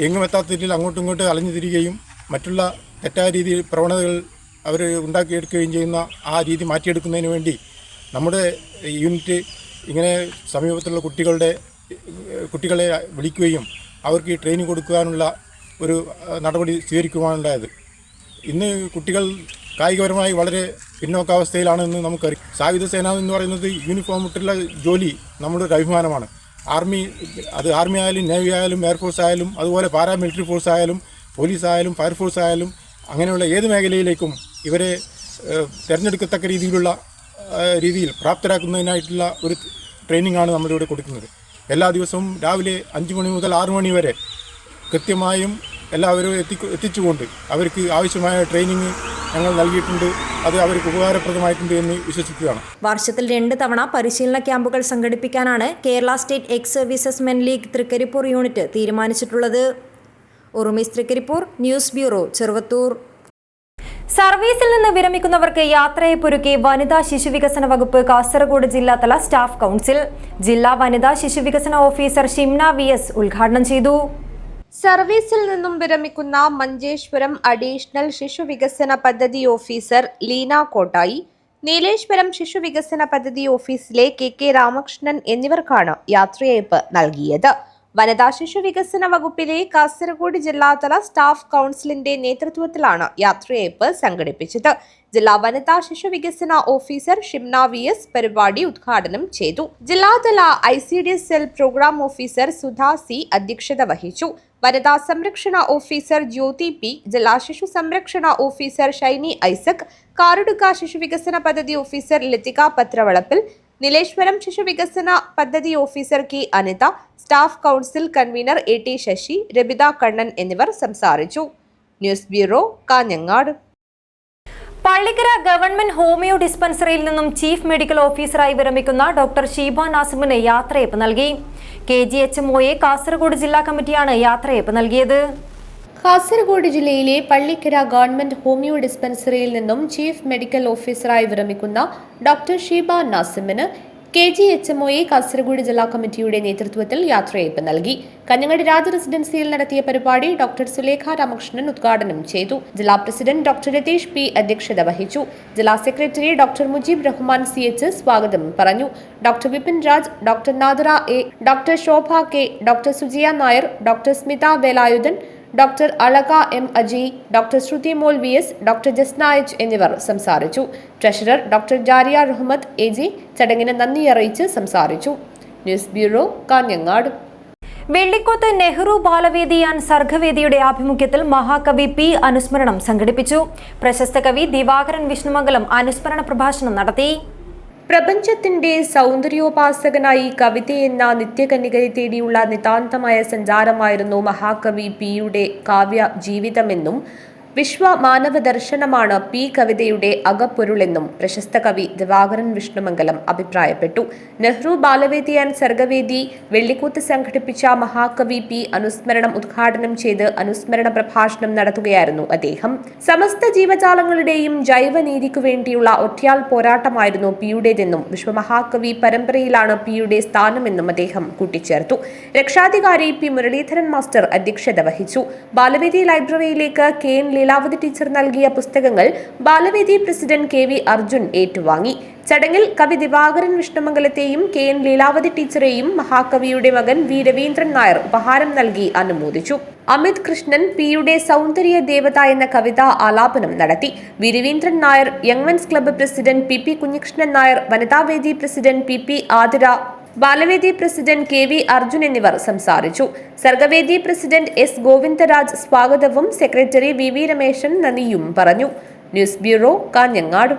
എങ്ങുമെത്താത്ത രീതിയിൽ അങ്ങോട്ടും ഇങ്ങോട്ടും അലഞ്ഞു തിരികുകയും മറ്റുള്ള തെറ്റായ രീതിയിൽ പ്രവണതകൾ അവർ ഉണ്ടാക്കിയെടുക്കുകയും ചെയ്യുന്ന ആ രീതി മാറ്റിയെടുക്കുന്നതിന് വേണ്ടി നമ്മുടെ യൂണിറ്റ് ഇങ്ങനെ സമീപത്തുള്ള കുട്ടികളെ വിളിക്കുകയും അവർക്ക് ട്രെയിനിങ് കൊടുക്കാനുള്ള ഒരു നടപടി സ്വീകരിക്കുവാനുണ്ടായത്. ഇന്ന് കുട്ടികൾ കായികപരമായി വളരെ പിന്നോക്കാവസ്ഥയിലാണെന്ന് നമുക്കറിയാം. സായുധ സേന എന്ന് പറയുന്നത് യൂണിഫോം ഇട്ടുള്ള ജോലി നമ്മുടെ ഒരു അഭിമാനമാണ്. ആർമി ആയാലും നേവി ആയാലും എയർഫോഴ്സ് ആയാലും അതുപോലെ പാരാമിലിറ്ററി ഫോഴ്സ് ആയാലും പോലീസ് ആയാലും ഫയർഫോഴ്സ് ആയാലും അങ്ങനെയുള്ള ഏത് മേഖലയിലേക്കും ഇവരെ തിരഞ്ഞെടുക്കത്തക്ക രീതിയിൽ പ്രാപ്തരാക്കുന്നതിനായിട്ടുള്ള ഒരു ട്രെയിനിങ്ങാണ് നമ്മളിവിടെ കൊടുക്കുന്നത്. എല്ലാ ദിവസവും രാവിലെ 5 മണി മുതൽ 6 മണി വരെ കൃത്യമായും എല്ലാവരും എത്തിച്ചുകൊണ്ട് അവർക്ക് ആവശ്യമായ ട്രെയിനിങ് ഞങ്ങൾ നൽകിയിട്ടുണ്ട്. അത് അവർക്ക് ഉപകാരപ്രദമായിട്ടുണ്ട് എന്ന് വിശ്വസിക്കുകയാണ്. വർഷത്തിൽ 2 തവണ പരിശീലന ക്യാമ്പുകൾ സംഘടിപ്പിക്കാനാണ് Kerala state ex services men league Trikaripur unit തീരുമാനിച്ചിട്ടുള്ളത്. Urumees, Trikaripur, news bureau, Cheruvathur. സർവീസിൽ നിന്ന് വിരമിക്കുന്നവർക്ക് യാത്രയപ്പൊരുക്കി വനിതാ ശിശുവികസന വകുപ്പ് കാസർഗോഡ് ജില്ലാതല സ്റ്റാഫ് കൗൺസിൽ. ജില്ലാ വനിതാ ശിശുവികസന ഓഫീസർ ഷിംന VS ഉദ്ഘാടനം ചെയ്തു. സർവീസിൽ നിന്നും വിരമിക്കുന്ന മഞ്ചേശ്വരം അഡീഷണൽ ശിശുവികസന പദ്ധതി ഓഫീസർ ലീന കോട്ടായി, നീലേശ്വരം ശിശുവികസന പദ്ധതി ഓഫീസിലെ KK രാമകൃഷ്ണൻ എന്നിവർക്കാണ് യാത്രയയപ്പ് നൽകിയത്. വനിതാ ശിശു വികസന വകുപ്പിലെ കാസർഗോഡ് ജില്ലാതല സ്റ്റാഫ് കൗൺസിലിന്റെ നേതൃത്വത്തിലാണ് യാത്രയയപ്പ് സംഘടിപ്പിച്ചത്. ജില്ലാ വനിതാ ശിശു വികസന ഓഫീസർ ഷിംന VS പരിപാടി ഉദ്ഘാടനം ചെയ്തു. ജില്ലാതല ICDS cell programme officer Sudha C അധ്യക്ഷത വഹിച്ചു. വനിതാ സംരക്ഷണ ഓഫീസർ ജ്യോതി P, ജില്ലാ ശിശു സംരക്ഷണ ഓഫീസർ ഷൈനി ഐസക്, കാറുടുക ശിശു വികസന പദ്ധതി ഓഫീസർ ലതിക പത്രവളപ്പിൽ, നീലേശ്വരം ശിശു വികസന പദ്ധതി officer K Anitha, staff council convener AT Sasi, Rabitha Kannan എന്നിവർ സംസാരിച്ചു. News bureau, Kanhangad. Pallikkara government homeo ഡിസ്പെൻസറിയിൽ നിന്നും ചീഫ് മെഡിക്കൽ ഓഫീസറായി വിരമിക്കുന്ന ഡോക്ടർ ഷീബ നാസിമിന് യാത്രയയപ്പ് നൽകി. KGHMOയെ കാസർഗോഡ് ജില്ലാ കമ്മിറ്റിയാണ് യാത്രയയപ്പ് നൽകിയത്. കാസർഗോഡ് ജില്ലയിലെ പള്ളിക്കര ഗവൺമെന്റ് ഹോമിയോ ഡിസ്പെൻസറിയിൽ നിന്നും ചീഫ് മെഡിക്കൽ ഓഫീസറായി വിരമിക്കുന്ന ഡോക്ടർ ഷീബ നാസിമിന് KGHMOയെ കാസർഗോഡ് ജില്ലാ കമ്മിറ്റിയുടെ നേതൃത്വത്തിൽ യാത്രയയപ്പ് നൽകി. കഞ്ഞങ്ങാട് രാജ റെസിഡൻസിയിൽ നടത്തിയ പരിപാടി ഡോക്ടർ സുലേഖ രാമകൃഷ്ണൻ ഉദ്ഘാടനം ചെയ്തു. ജില്ലാ പ്രസിഡന്റ് ഡോക്ടർ രതീഷ് P അധ്യക്ഷത വഹിച്ചു. ജില്ലാ secretary doctor Mujeeb Rahman CH സ്വാഗതം പറഞ്ഞു. Doctor Vipin Raj, doctor Nadira A, doctor Shobha K, doctor Sujiya Nair, doctor Smitha Velayudhan, doctor Alaka M Ajay, doctor Sruthi mol VS, doctor Jasna H എന്നിവർ സംസാരിച്ചു. Treasurer doctor Jariya Rahmath AG ചടങ്ങിന് നന്ദി അറിയിച്ച് സംസാരിച്ചു. News bureau, Kanhangad. Vellikoth Nehru Balavedi and സർഗവേദിയുടെ ആഭിമുഖ്യത്തിൽ മഹാകവി P അനുസ്മരണം സംഘടിപ്പിച്ചു. പ്രശസ്ത കവി ദിവാകരൻ വിഷ്ണുമംഗലം അനുസ്മരണ പ്രഭാഷണം നടത്തി. പ്രപഞ്ചത്തിന്റെ സൗന്ദര്യോപാസകനായി കവിതയെന്ന നിത്യകന്യകയെ തേടിയുള്ള നിതാന്തമായ സഞ്ചാരമായിരുന്നു മഹാകവി P-യുടെ കാവ്യ ജീവിതമെന്നും വിശ്വമാനവ ദർശനമാണ് P കവിതയുടെ അകപ്പൊരുളെന്നും പ്രശസ്ത കവി ദിവാകരൻ വിഷ്ണുമംഗലം അഭിപ്രായപ്പെട്ടു. നെഹ്റു ബാലവേദി ആൻഡ് സർഗവേദി വെള്ളിക്കൂത്ത് സംഘടിപ്പിച്ച മഹാകവി P അനുസ്മരണം ഉദ്ഘാടനം ചെയ്ത് അനുസ്മരണ പ്രഭാഷണം നടത്തുകയായിരുന്നു അദ്ദേഹം. സമസ്ത ജീവജാലങ്ങളുടെയും ജൈവനീതിക്കു വേണ്ടിയുള്ള ഒറ്റയാൾ പോരാട്ടമായിരുന്നു P-യുടേതെന്നും വിശ്വമഹാകവി പരമ്പരയിലാണ് P-യുടെ സ്ഥാനമെന്നും അദ്ദേഹം കൂട്ടിച്ചേർത്തു. രക്ഷാധികാരി P മുരളീധരൻ മാസ്റ്റർ അധ്യക്ഷത വഹിച്ചു. ബാലവേദി ലൈബ്രറിയിലേക്ക് KN ലീലാവതി ടീച്ചർ നൽകിയ പുസ്തകങ്ങൾ ബാലവേദി പ്രസിഡന്റ് KV അർജുൻ ഏറ്റുവാങ്ങി. ചടങ്ങിൽ കവി ദിവാകരൻ വിഷ്ണുമംഗലത്തെയും KN ലീലാവതി ടീച്ചറെയും മഹാകവിയുടെ മകൻ V രവീന്ദ്രൻ നായർ ഉപഹാരം നൽകി അനുമോദിച്ചു. അമിത് കൃഷ്ണൻ P-യുടെ സൗന്ദര്യ ദേവത എന്ന കവിത ആലാപനം നടത്തി. V Raveendran Nair, young men's club president PP Kunhikrishnan Nair, Vanithavedi president PP Athira, Balavedi president KV Arjun എന്നിവർ സംസാരിച്ചു. സർഗവേദി പ്രസിഡന്റ് S ഗോവിന്ദരാജ് സ്വാഗതവും സെക്രട്ടറി VV രമേശൻ നന്ദിയും പറഞ്ഞു. News bureau, Kanhangad.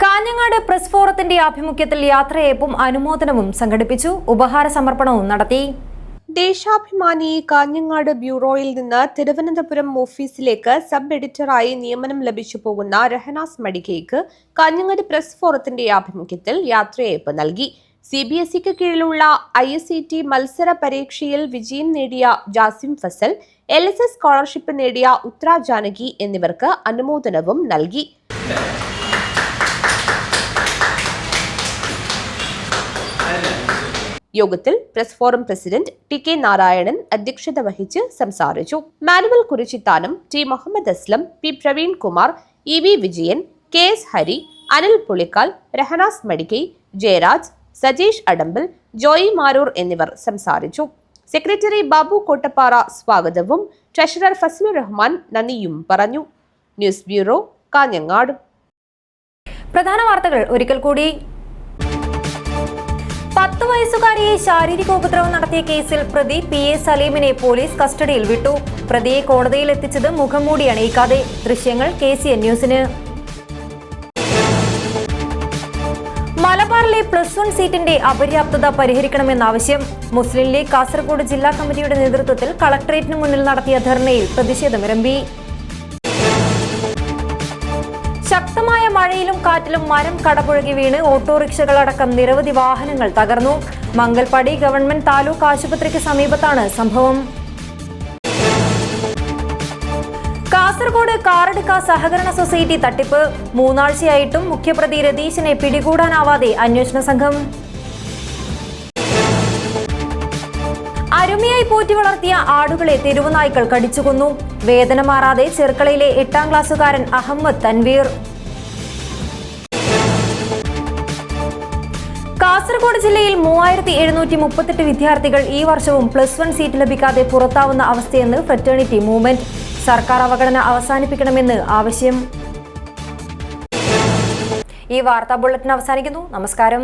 Kanhangad press ഫോറത്തിന്റെ ആഭിമുഖ്യത്തിൽ യാത്രയയപ്പും അനുമോദനവും സംഘടിപ്പിച്ചു. ഉപഹാര സമർപ്പണവും നടത്തി. ദേശാഭിമാനി കാഞ്ഞങ്ങാട് ബ്യൂറോയിൽ നിന്ന് തിരുവനന്തപുരം ഓഫീസിലേക്ക് സബ് എഡിറ്ററായി നിയമനം ലഭിച്ചു പോകുന്ന രഹനാസ് മടികയ്ക്ക് കാഞ്ഞങ്ങാട് പ്രസ് ഫോറത്തിന്റെ ആഭിമുഖ്യത്തിൽ യാത്രയയപ്പ് നൽകി. CBSEക്ക് കീഴിലുള്ള ISCT മത്സര പരീക്ഷയിൽ വിജയം നേടിയ ജാസിം ഫസൽ, LSS സ്കോളർഷിപ്പ് നേടിയ ഉത്ര ജാനകി എന്നിവർക്ക് അനുമോദനവും നൽകി. യോഗത്തിൽ press forum president TK Narayanan അധ്യക്ഷത വഹിച്ച് സംസാരിച്ചു. Manuel Kurichithanam, T Muhammad Aslam, P Praveen Kumar, EV Vijayan, KS Hari, Anil Pulikkal, Rahanas Madikkai, Jayaraj, Sajeesh Adambal, Joy Maroor എന്നിവർ സംസാരിച്ചു. സെക്രട്ടറി ബാബു കോട്ടപ്പാറ സ്വാഗതവും ട്രഷറർ ഫസ്ലുർ റഹ്മാൻ നന്ദിയും പറഞ്ഞു. News bureau, Kanhangad. പ്രധാന വാർത്തകൾ ഒരിക്കൽ കൂടി. 10 വയസ്സുകാരിയെ ശാരീരികോപദ്രവം നടത്തിയ കേസിൽ പ്രതി PA സലീമിനെ പോലീസ് കസ്റ്റഡിയിൽ വിട്ടു. പ്രതിയെ കോടതിയിൽ എത്തിച്ചത് മുഖംമൂടി അണിയിക്കാതെ. ദൃശ്യങ്ങൾ KCN ന്യൂസിന്. മലബാറിലെ +1 സീറ്റിന്റെ അപര്യാപ്തത പരിഹരിക്കണമെന്നാവശ്യം. മുസ്ലിം ലീഗ് കാസർഗോഡ് ജില്ലാ കമ്മിറ്റിയുടെ നേതൃത്വത്തിൽ കളക്ടറേറ്റിന് മുന്നിൽ നടത്തിയ ധർണയിൽ പ്രതിഷേധമിരമ്പി. ശക്തമായ മഴയിലും കാറ്റിലും മരം കടപുഴകി വീണ് ഓട്ടോറിക്ഷകളടക്കം നിരവധി വാഹനങ്ങൾ തകർന്നു. മംഗൽപാടി ഗവൺമെന്റ് താലൂക്ക് ആശുപത്രിക്ക് സമീപത്താണ് സംഭവം. കാസർഗോഡ് കാറടുക്ക സഹകരണ സൊസൈറ്റി തട്ടിപ്പ്. 3 ആഴ്ചയായിട്ടും മുഖ്യപ്രതി രതീശിനെ പിടികൂടാനാവാതെ അന്വേഷണ സംഘം. അരുമയായി പോറ്റി വളർത്തിയ ആടുകളെ തെരുവുനായ്ക്കൾ കടിച്ചുകൊന്നു. വേദന മാറാതെ ചെർക്കളയിലെ 8ാം ക്ലാസ്സുകാരൻ അഹമ്മദ് തൻവീർ. കാസർഗോഡ് ജില്ലയിൽ 3738 വിദ്യാർത്ഥികൾ ഈ വർഷവും +1 സീറ്റ് ലഭിക്കാതെ പുറത്താവുന്ന അവസ്ഥയെന്ന് ഫ്രറ്റേണിറ്റി മൂവ്മെന്റ്. സർക്കാർ അവഗണന അവസാനിപ്പിക്കണമെന്ന് ആവശ്യം. ഈ വാർത്താ ബുള്ളറ്റിൻ അവസാനിക്കുന്നു. നമസ്കാരം.